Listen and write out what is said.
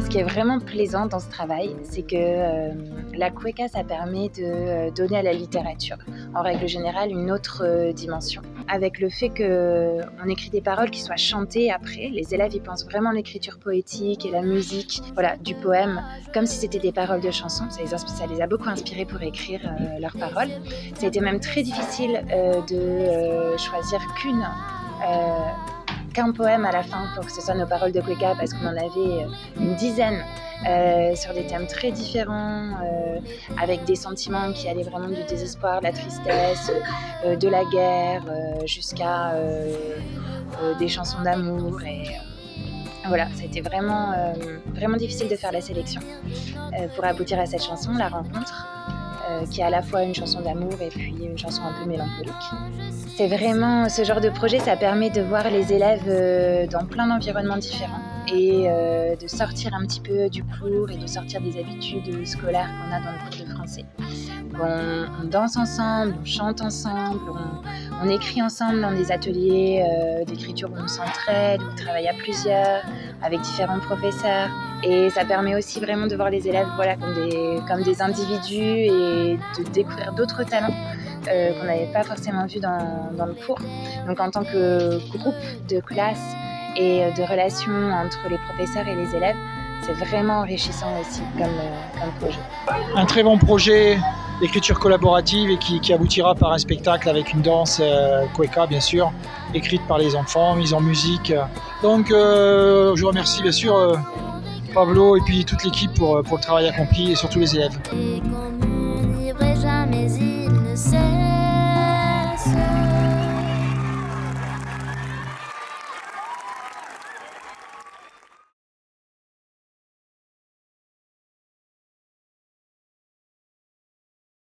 Ce qui est vraiment plaisant dans ce travail, c'est que la cueca, ça permet de donner à la littérature, en règle générale, une autre dimension. Avec le fait qu'on écrit des paroles qui soient chantées après, les élèves ils pensent vraiment l'écriture poétique et la musique, voilà, du poème, comme si c'était des paroles de chansons. Ça les a beaucoup inspirés pour écrire leurs paroles. Ça a été même très difficile de choisir qu'un poème à la fin pour que ce soit nos paroles de cueca, parce qu'on en avait une dizaine sur des thèmes très différents, avec des sentiments qui allaient vraiment du désespoir, de la tristesse, de la guerre, jusqu'à des chansons d'amour. Et voilà, ça a été vraiment difficile de faire la sélection pour aboutir à cette chanson, La Rencontre, qui est à la fois une chanson d'amour et puis une chanson un peu mélancolique. C'est vraiment ce genre de projet, ça permet de voir les élèves dans plein d'environnements différents et de sortir un petit peu du cours et de sortir des habitudes scolaires qu'on a dans le cours de français. On danse ensemble, on chante ensemble, on écrit ensemble dans des ateliers d'écriture où on s'entraide, où on travaille à plusieurs, avec différents professeurs. Et ça permet aussi vraiment de voir les élèves comme des individus et de découvrir d'autres talents qu'on n'avait pas forcément vus dans le cours. Donc en tant que groupe de classe et de relations entre les professeurs et les élèves, c'est vraiment enrichissant aussi comme projet. Un très bon projet d'écriture collaborative et qui aboutira par un spectacle avec une danse cueca bien sûr, écrite par les enfants, mise en musique. Donc je remercie bien sûr Pablo et puis toute l'équipe pour le travail accompli et surtout les élèves.